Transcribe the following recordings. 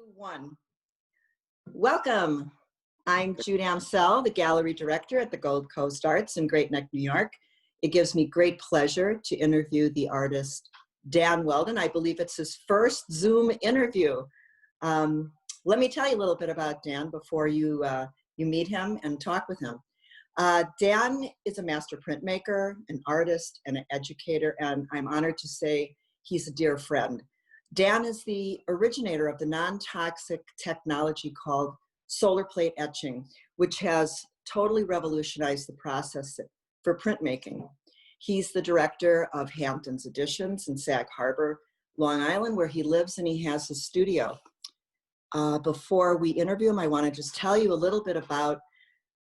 One. Welcome. I'm Jude Amsel, the gallery director at the Gold Coast Arts in Great Neck, New York. It gives me great pleasure to interview the artist Dan Welden. I believe it's his first Zoom interview. Let me tell you a little bit about Dan before you meet him and talk with him. Dan is a master printmaker, an artist, and an educator, and I'm honored to say he's a dear friend. Dan is the originator of the non-toxic technology called solar plate etching, which has totally revolutionized the process for printmaking. He's the director of Hampton's Editions in Sag Harbor, Long Island, where he lives and he has his studio. Before we interview him, I want to just tell you a little bit about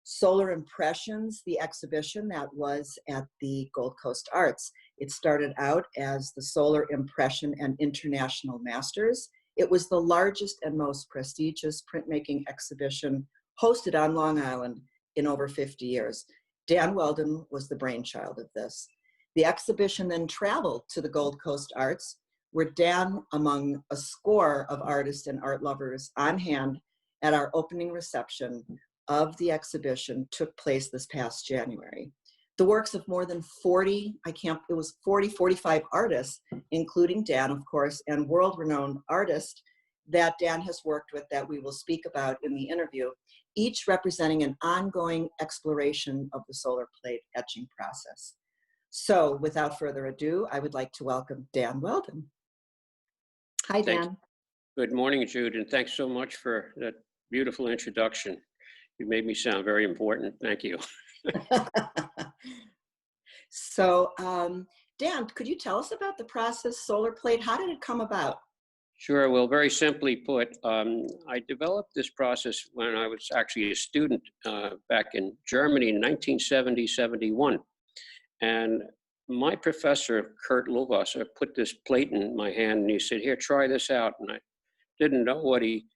Solar Impressions, the exhibition that was at the Gold Coast Arts. It started out as the Solar Impression and International Masters. It was the largest and most prestigious printmaking exhibition hosted on Long Island in over 50 years. Dan Welden was the brainchild of this. The exhibition then traveled to the Gold Coast Arts, where Dan, among a score of artists and art lovers on hand at our opening reception of the exhibition, took place this past January. The works of more than 45 artists, including Dan, of course, and world-renowned artists that Dan has worked with that we will speak about in the interview, each representing an ongoing exploration of the solar plate etching process. So without further ado, I would like to welcome Dan Welden. Hi, Dan. Good morning, Jude, and thanks so much for that beautiful introduction. You made me sound very important. Thank you. So, Dan, could you tell us about the process solar plate? How did it come about? Sure. Well, very simply put, I developed this process when I was actually a student back in Germany in 1970-71. And my professor, Kurt Lovasser, put this plate in my hand and he said, "Here, try this out." And I didn't know what he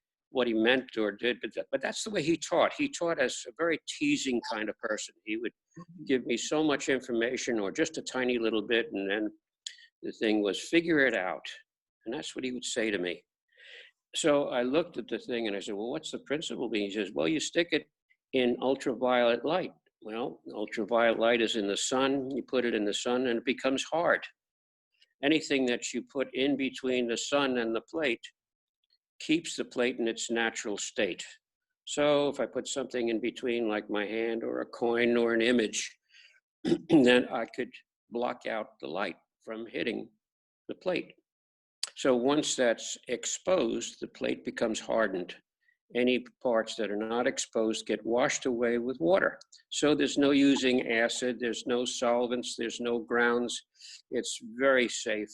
meant or did, but that's the way he taught. He taught as a very teasing kind of person. He would give me so much information or just a tiny little bit, and then the thing was figure it out. And that's what he would say to me. So I looked at the thing and I said, "Well, what's the principle?" He says, "Well, you stick it in ultraviolet light." Well, ultraviolet light is in the sun. You put it in the sun and it becomes hard. Anything that you put in between the sun and the plate keeps the plate in its natural state. So if I put something in between, like my hand or a coin or an image, then I could block out the light from hitting the plate. So once that's exposed, the plate becomes hardened. Any parts that are not exposed get washed away with water. So there's no using acid, there's no solvents, there's no grounds. It's very safe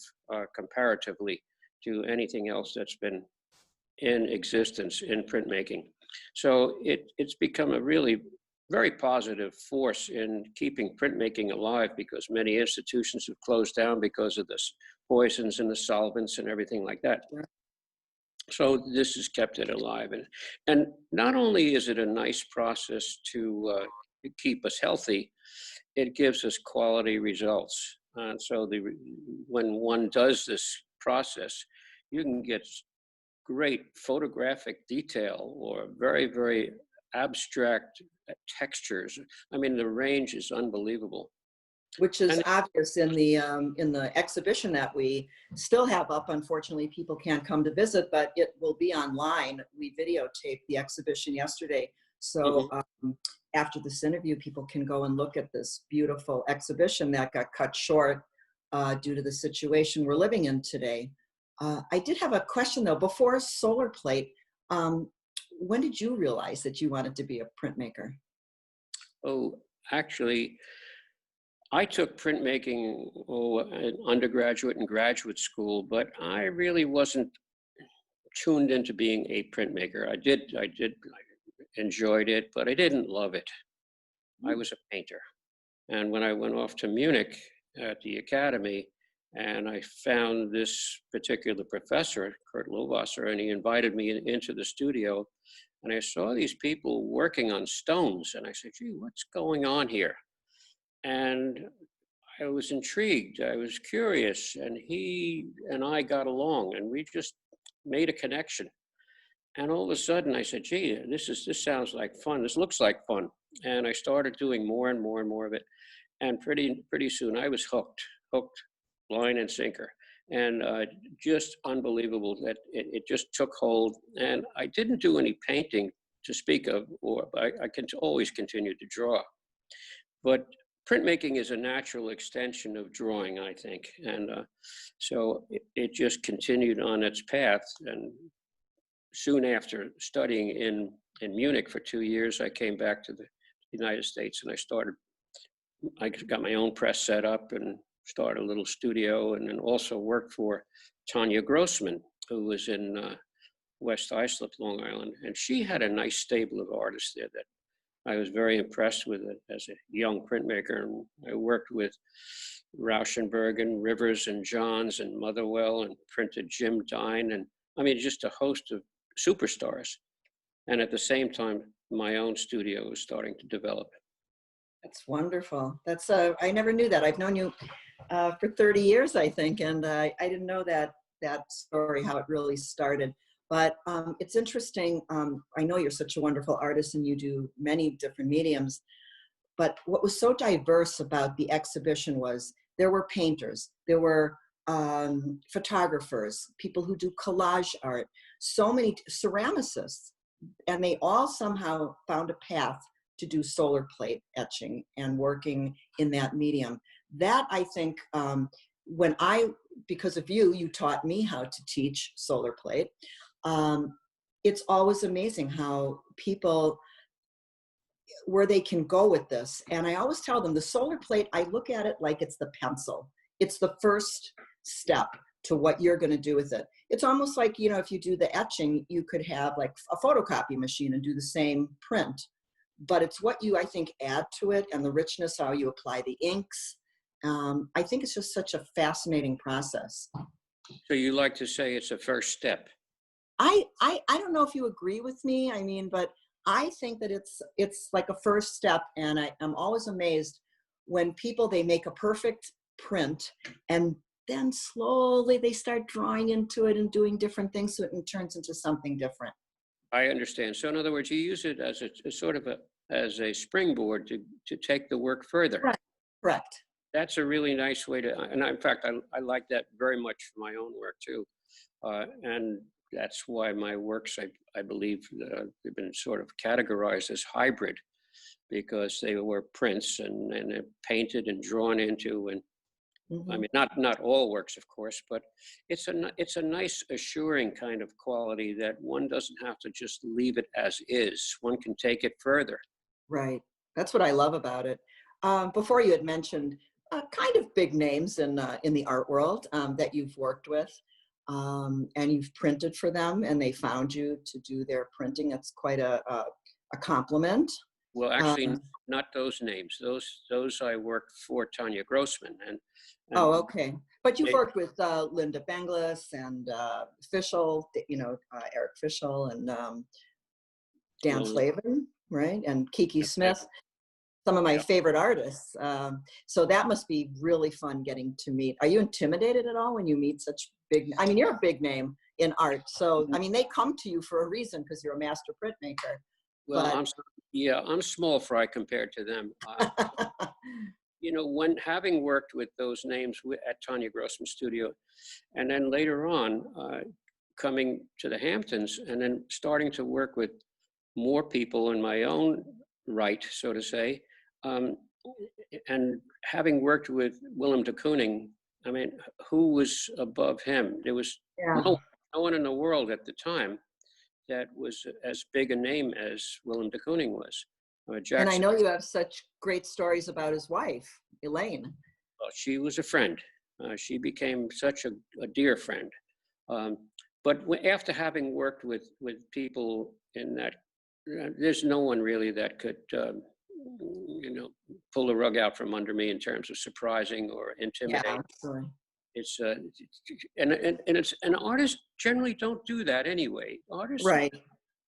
comparatively to anything else that's been in existence in printmaking. So it's become a really very positive force in keeping printmaking alive, because many institutions have closed down because of the poisons and the solvents and everything like that. So this has kept it alive. And not only is it a nice process to keep us healthy, it gives us quality results. And so when one does this process, you can get great photographic detail or very, very abstract textures. I mean, the range is unbelievable. Which is obvious in the exhibition that we still have up. Unfortunately, people can't come to visit, but it will be online. We videotaped the exhibition yesterday. So after this interview, people can go and look at this beautiful exhibition that got cut short due to the situation we're living in today. I did have a question though. Before solar plate, when did you realize that you wanted to be a printmaker? Oh, actually, I took printmaking in undergraduate and graduate school, but I really wasn't tuned into being a printmaker. I enjoyed it, but I didn't love it. I was a painter. And when I went off to Munich at the academy, and I found this particular professor, Kurt Lovasser, and he invited me into the studio, and I saw these people working on stones, and I said, "Gee, what's going on here?" And I was intrigued, I was curious, and he and I got along, and we just made a connection. And all of a sudden I said, gee, this sounds like fun. This looks like fun. And I started doing more and more and more of it. And pretty soon I was hooked, line and sinker. And just unbelievable that it just took hold. And I didn't do any painting to speak of, but I can always continue to draw. But printmaking is a natural extension of drawing, I think. And so it just continued on its path. And soon after studying in Munich for 2 years, I came back to the United States and I got my own press set up and started a little studio, and then also worked for Tanya Grossman, who was in West Islip, Long Island. And she had a nice stable of artists there that I was very impressed with it as a young printmaker. And I worked with Rauschenberg and Rivers and Johns and Motherwell, and printed Jim Dine, and I mean, just a host of superstars. And at the same time, my own studio was starting to develop. That's wonderful. That's I never knew that. I've known you for 30 years, I think, and I didn't know that story, how it really started. But it's interesting. I know you're such a wonderful artist and you do many different mediums. But what was so diverse about the exhibition was there were painters, there were photographers, people who do collage art, so many ceramicists, and they all somehow found a path to do solar plate etching and working in that medium. That, I think, because of you taught me how to teach solar plate. It's always amazing how people, where they can go with this. And I always tell them the solar plate, I look at it like it's the pencil. It's the first step to what you're going to do with it. It's almost like, if you do the etching, you could have like a photocopy machine and do the same print. But it's what you, I think, add to it and the richness, how you apply the inks. I think it's just such a fascinating process. So you like to say it's a first step? I don't know if you agree with me. I mean, but I think that it's like a first step. And I'm always amazed when people, they make a perfect print and then slowly they start drawing into it and doing different things so it turns into something different. I understand. So in other words, you use it as a sort of as a springboard to take the work further. Right. Correct. That's a really nice way to, and in fact, I like that very much for my own work too. And that's why my works, I believe, they've been sort of categorized as hybrid, because they were prints and painted and drawn into, and I mean, not all works, of course, but it's a nice, assuring kind of quality that one doesn't have to just leave it as is. One can take it further. Right. That's what I love about it. Before, you had mentioned kind of big names in the art world that you've worked with, and you've printed for them, and they found you to do their printing. That's quite a compliment. Well, actually, not those names. Those I worked for Tanya Grossman. And oh, okay. But you've worked with Linda Benglis and Fischl, Eric Fischl and Dan Slavin, right? And Kiki Smith, some of my favorite artists. So that must be really fun getting to meet. Are you intimidated at all when you meet such big, I mean, you're a big name in art. So, I mean, they come to you for a reason because you're a master printmaker. Well, I'm small fry compared to them. When having worked with those names at Tanya Grossman's studio, and then later on coming to the Hamptons, and then starting to work with more people in my own right, so to say, and having worked with Willem de Kooning, I mean, who was above him? There was no one in the world at the time that was as big a name as Willem de Kooning was. And I know you have such great stories about his wife, Elaine. Well, she was a friend. She became such a dear friend. But after having worked with people in that, there's no one really that could, pull the rug out from under me in terms of surprising or intimidating. Yeah, absolutely. It's and artists generally don't do that anyway. Artists, right?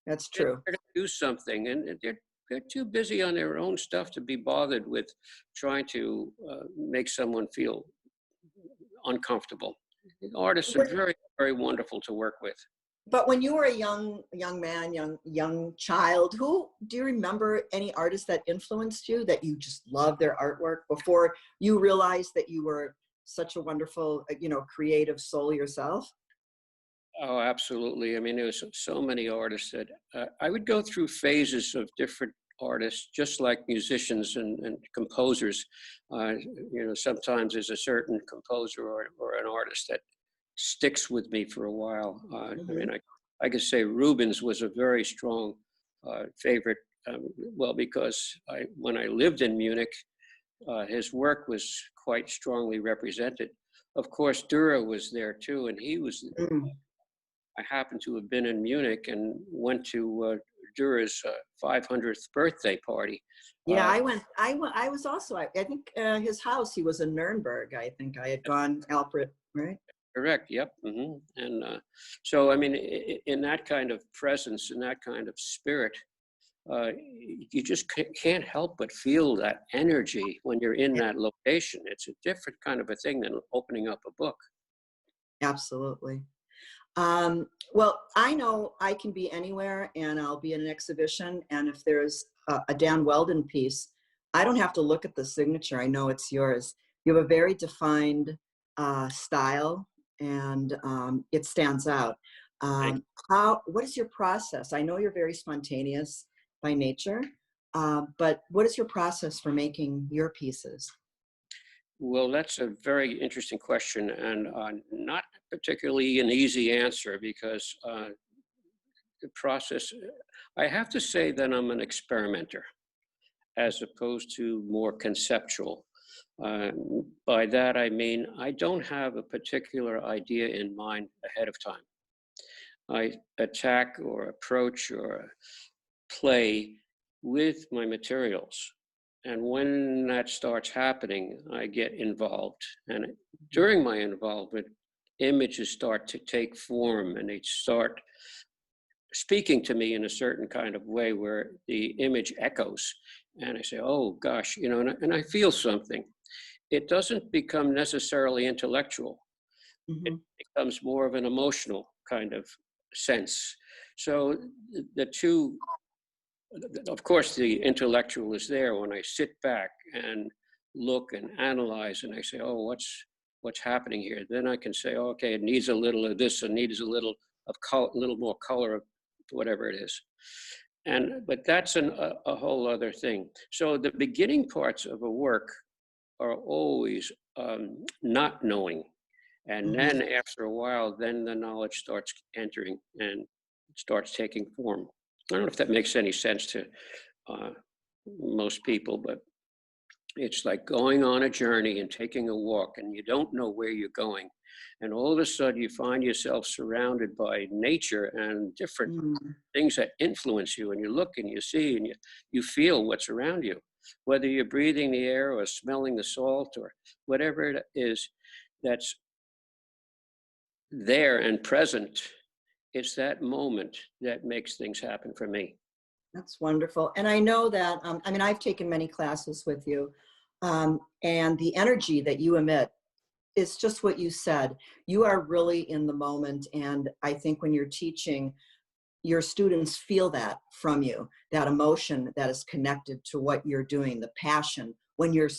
That's true. They're to do something, and they're too busy on their own stuff to be bothered with trying to make someone feel uncomfortable. Artists are very, very wonderful to work with. But when you were a young man, young child, who do you remember any artists that influenced you that you just loved their artwork before you realized that you were such a wonderful, creative soul yourself? Oh, absolutely. I mean, there was so many artists that I would go through phases of different artists, just like musicians and composers. Uh, sometimes there's a certain composer or an artist that sticks with me for a while. I Hmm. mean, I could say Rubens was a very strong favorite. Well, because when I lived in Munich, his work was quite strongly represented. Of course, Dürer was there too, and he was. Mm. I happened to have been in Munich and went to Dürer's 500th birthday party. Yeah, Uh, I was also, I think his house, he was in Nuremberg. I think I had gone, Alfred, right? Correct. Yep. And so, I mean, in that kind of presence, in that kind of spirit, you just can't help but feel that energy when you're in that location. It's a different kind of a thing than opening up a book. Absolutely. Well, I know I can be anywhere and I'll be in an exhibition. And if there's a Dan Welden piece, I don't have to look at the signature. I know it's yours. You have a very defined style and it stands out. Thank What is your process? I know you're very spontaneous by nature, but what is your process for making your pieces? Well, that's a very interesting question, and not particularly an easy answer because the process, I have to say that I'm an experimenter as opposed to more conceptual. By that, I mean, I don't have a particular idea in mind ahead of time. I attack or approach or play with my materials. And when that starts happening, I get involved. And during my involvement, images start to take form and they start speaking to me in a certain kind of way where the image echoes. And I say, oh gosh, and I feel something. It doesn't become necessarily intellectual. It Hmm. becomes more of an emotional kind of sense. So the two, of course, the intellectual is there when I sit back and look and analyze and I say, oh, what's happening here? Then I can say, oh, okay, it needs a little of this, and needs a little of color, a little more color of whatever it is. But that's a whole other thing. So the beginning parts of a work are always not knowing. And Hmm. then after a while, then the knowledge starts entering and starts taking form. I don't know if that makes any sense to uh, most people, but it's like going on a journey and taking a walk, and you don't know where you're going. And all of a sudden, you find yourself surrounded by nature and different Hmm. things that influence you. And you look and you see and you feel what's around you, whether you're breathing the air or smelling the salt or whatever it is that's there and present. It's that moment that makes things happen for me. That's wonderful. And I know that, I mean, I've taken many classes with you, and the energy that you emit is just what you said. You are really in the moment. And I think when you're teaching, your students feel that from you, that emotion that is connected to what you're doing, the passion when you're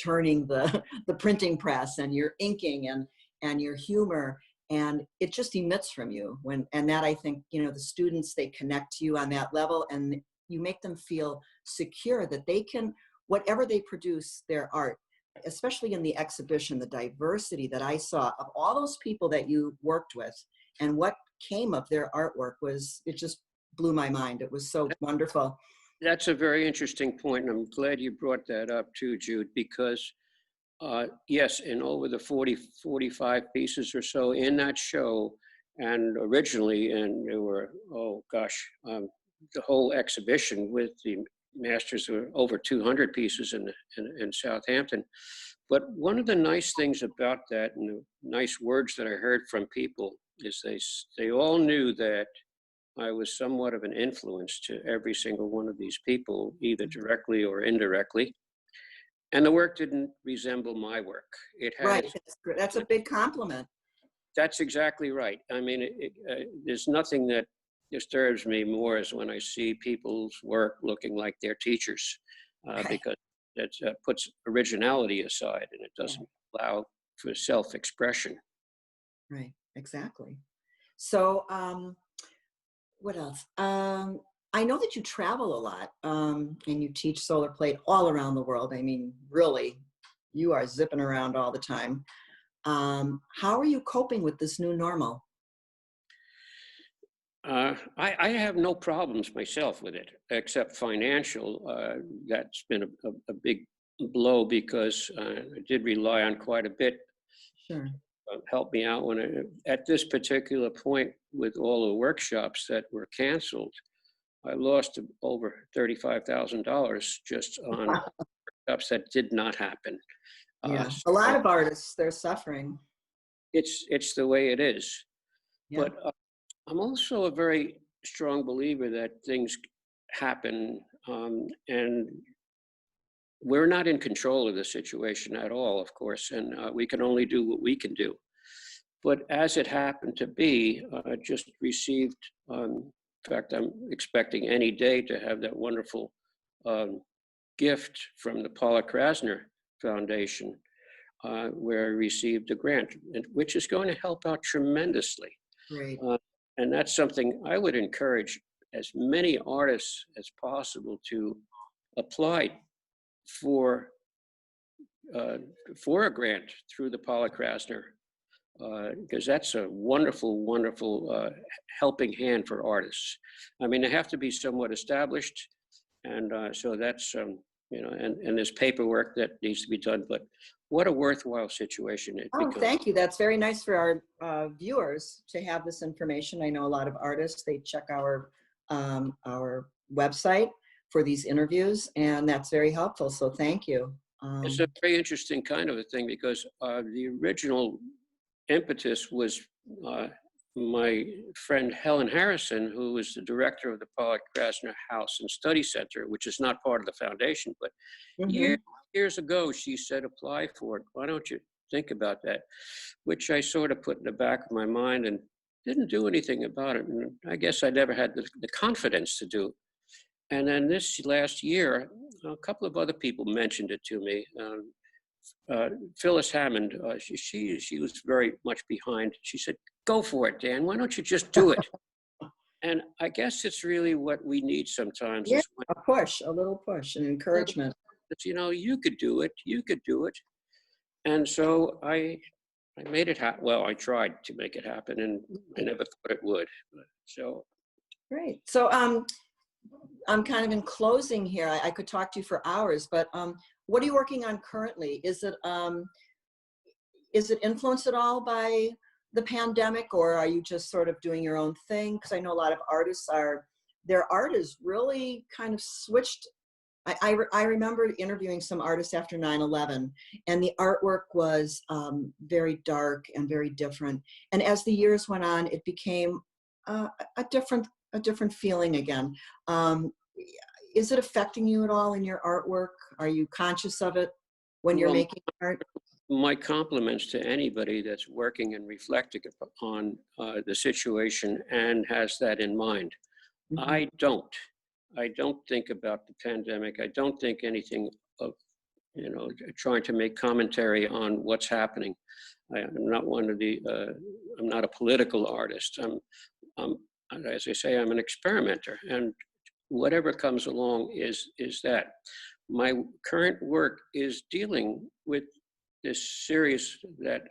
turning the, the printing press and you're inking and your humor. And it just emits from you and that I think, the students, they connect to you on that level and you make them feel secure that they can, whatever they produce, their art, especially in the exhibition, the diversity that I saw of all those people that you worked with and what came of their artwork it just blew my mind. It was so wonderful. That's a very interesting point, and I'm glad you brought that up too, Jude, because yes, in over the 45 pieces or so in that show, and originally, and there were, oh gosh, the whole exhibition with the masters were over 200 pieces in Southampton. But one of the nice things about that, and the nice words that I heard from people, is they all knew that I was somewhat of an influence to every single one of these people, either directly or indirectly. And the work didn't resemble my work. It had Right. its, That's a big compliment. That's exactly right. I mean, there's nothing that disturbs me more is when I see people's work looking like their teachers, Right. because that puts originality aside and it Yeah. doesn't allow for self-expression. Right. Exactly. So, what else? I know that you travel a lot, and you teach solar plate all around the world. I mean, really, you are zipping around all the time. How are you coping with this new normal? I have no problems myself with it, except financial. That's been a big blow because I did rely on quite a bit. Sure. Help me out when at this particular point with all the workshops that were canceled. I lost over $35,000 just on workshops that did not happen. Yeah. A So lot of artists, they're suffering. it's the way it is. Yeah. But I'm also a very strong believer that things happen, and we're not in control of the situation at all, of course, and we can only do what we can do. But as it happened to be, I just received, in fact, I'm expecting any day to have that wonderful um, gift from the Paula Krasner Foundation, where I received a grant, which is going to help out tremendously. Great. Uh, and that's something I would encourage as many artists as possible to apply for uh, for a grant through the Paula Krasner, because that's a wonderful, wonderful helping hand for artists. I mean, they have to be somewhat established, and so that's and there's paperwork that needs to be done. But what a worthwhile situation it Oh, becomes. thank you. That's very nice for our viewers to have this information. I know a lot of artists, they check our website for these interviews, and that's very helpful. So thank you. It's a very interesting kind of a thing because the original impetus was my friend Helen Harrison, who was the director of the Paula Krasner House and Study Center, which is not part of the foundation. But Mhm. years ago, she said, apply for it. Why don't you think about that? Which I sort of put in the back of my mind and didn't do anything about it. And I guess I never had the confidence to do it. And then this last year, a couple of other people mentioned it to me. Phyllis Hammond, she was very much behind. She said, "Go for it, Dan. Why don't you just do it?" And I guess it's really what we need sometimes Yeah, is when, a push, a little push, and encouragement. you could do it. You could do it. And so I made it happen. Well, I tried to make it happen, and I never thought it would. So Great. So I'm kind of in closing here. I could talk to you for hours, but what are you working on currently? Is it influenced at all by the pandemic, or are you just sort of doing your own thing? Because I know a lot of artists their art is really kind of switched. I remember interviewing some artists after 9/11, and the artwork was very dark and very different. And as the years went on, it became a different feeling again. Um, is it affecting you at all in your artwork? Are you conscious of it when you're well, making art? my compliments to anybody that's working and reflecting upon the situation and has that in mind. Mhm. I don't. I don't think about the pandemic. I don't think anything of, trying to make commentary on what's happening. I'm not one of the, I'm not a political artist. I'm, as I say, I'm an experimenter, and whatever comes along is that. My current work is dealing with this series that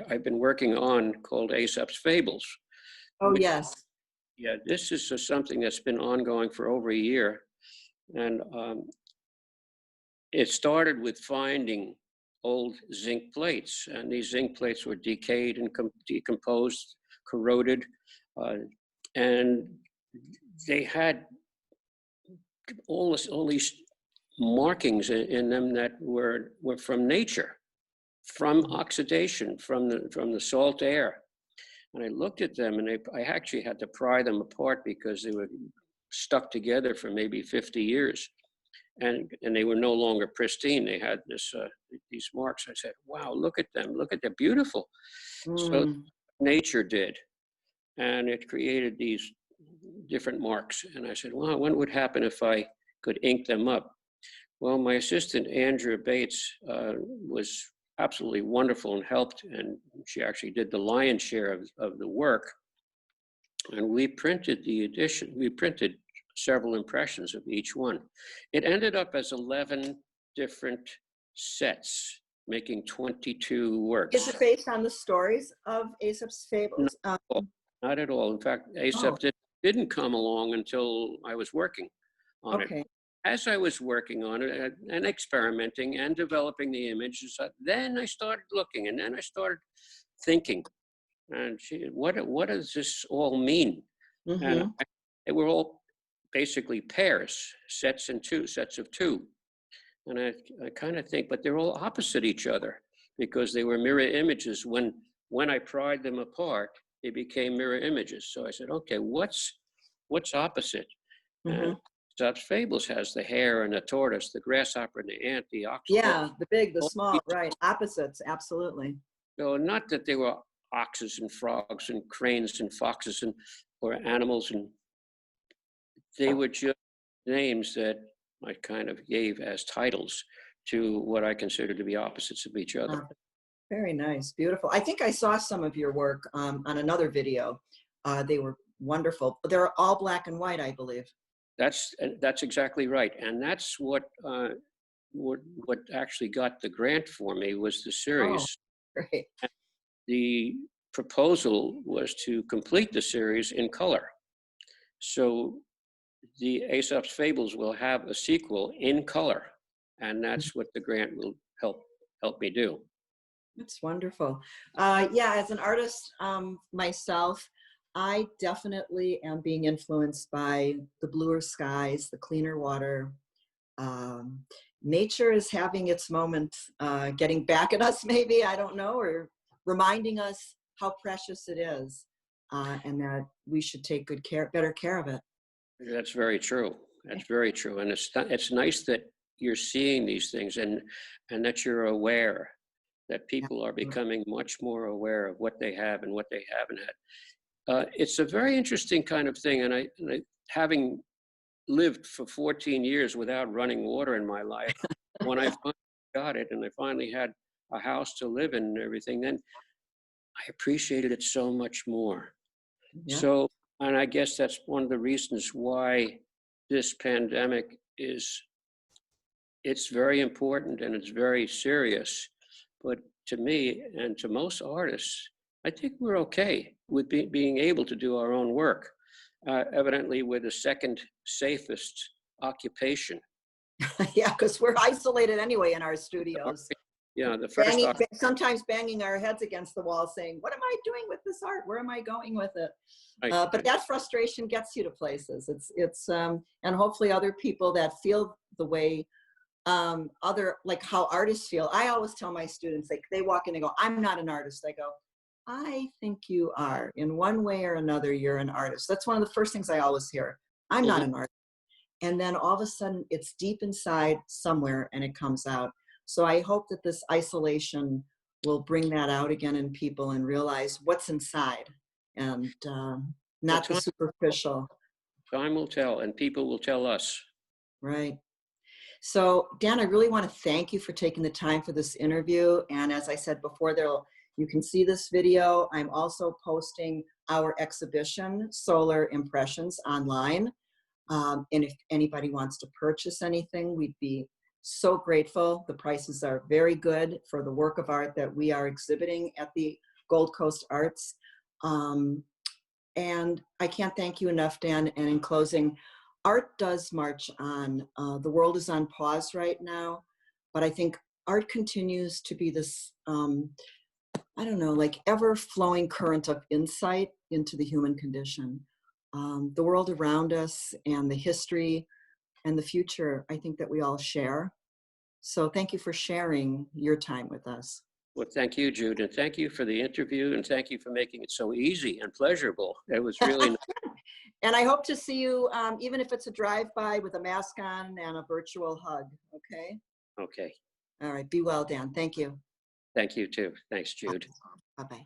I've been working on called Aesop's Fables, Oh, which, yes. yeah, this is something that's been ongoing for over a year. And it started with finding old zinc plates, and these zinc plates were decayed and decomposed, corroded, uh, and they had all these markings in them that were from nature, from oxidation, from the salt air. And I looked at them, and I actually had to pry them apart because they were stuck together for maybe 50 years, and they were no longer pristine. They had these marks. I said, wow, look at them. Look at they're beautiful. So Mm. nature did. And it created these different marks. And I said, well, what would happen if I could ink them up? Well, my assistant, Andrea Bates, was absolutely wonderful and helped. And she actually did the lion's share of the work. And we printed the edition. We printed several impressions of each one. It ended up as 11 different sets, making 22 Is works. it based on the stories of Aesop's Not fables? at all. Not at all. In fact, Oh, Aesop didn't come along until I was working on it. okay. As I was working on it and experimenting and developing the images, then I started looking, and then I started thinking, and what does this all mean? And Mm-hmm. they were all basically pairs, sets of two. And I kind of think, but they're all opposite each other because they were mirror images. When I pried them apart, they became mirror images. So I said, okay, what's opposite? Mm-hmm. And Aesop's Fables has the hare and the tortoise, the grasshopper and the ant, the ox. Yeah, the big, the All small, these- right. Opposites, absolutely. So not that they were oxes and frogs and cranes and foxes or animals, and they were just names that I kind of gave as titles to what I consider to be opposites of each other. Very nice, beautiful. I think I saw some of your work on another video. They were wonderful. They're all black and white, I believe. That's exactly right, and that's what actually got the grant for me was the Oh, series. great. The proposal was to complete the series in color. So the Aesop's Fables will have a sequel in color, and that's what the grant will help me do. That's wonderful. Yeah, as an artist myself, I definitely am being influenced by the bluer skies, the cleaner water. Um, Nature is having its moment, getting back at us, maybe, I don't know, or reminding us how precious it is, and that we should take better care of it. That's very true. That's very true, and it's nice that you're seeing these things and that you're aware that people are becoming much more aware of what they have and what they haven't had. It's a very interesting kind of thing, and I having lived for 14 years without running water in my life, when I finally got it and I finally had a house to live in and everything, then I appreciated it so much more. Yeah. So, and I guess that's one of the reasons why this pandemic it's very important and it's very serious. But to me and to most artists, I think we're okay with being able to do our own work. Evidently, we're the second safest occupation. Yeah, because we're isolated anyway in our studios. Yeah, the first. Sometimes banging our heads against the wall saying, what am I doing with this art? Where am I going with it? But that frustration gets you to places. And hopefully other people that feel the way like how artists feel. I always tell my students, they walk in, they go, I'm not an artist. I go, I think you are. In one way or another, you're an artist. That's one of the first things I always hear. I'm not an artist. And then all of a sudden it's deep inside somewhere and it comes out. So I hope that this isolation will bring that out again in people and realize what's inside and not the superficial. Time will tell and people will tell us. Right. So Dan, I really want to thank you for taking the time for this interview. And as I said before, you can see this video. I'm also posting our exhibition, Solar Impressions, online. And if anybody wants to purchase anything, we'd be so grateful. The prices are very good for the work of art that we are exhibiting at the Gold Coast Arts. And I can't thank you enough, Dan. And in closing, art does march on. The world is on pause right now, but I think art continues to be this, I don't know, like ever-flowing current of insight into the human condition. The world around us and the history and the future, I think that we all share. So thank you for sharing your time with us. Well, thank you, Jude, and thank you for the interview, and thank you for making it so easy and pleasurable. It was really nice. And I hope to see you, even if it's a drive-by with a mask on and a virtual hug, okay? Okay. All right. Be well, Dan. Thank you. Thank you too. Thanks, Jude. Bye-bye.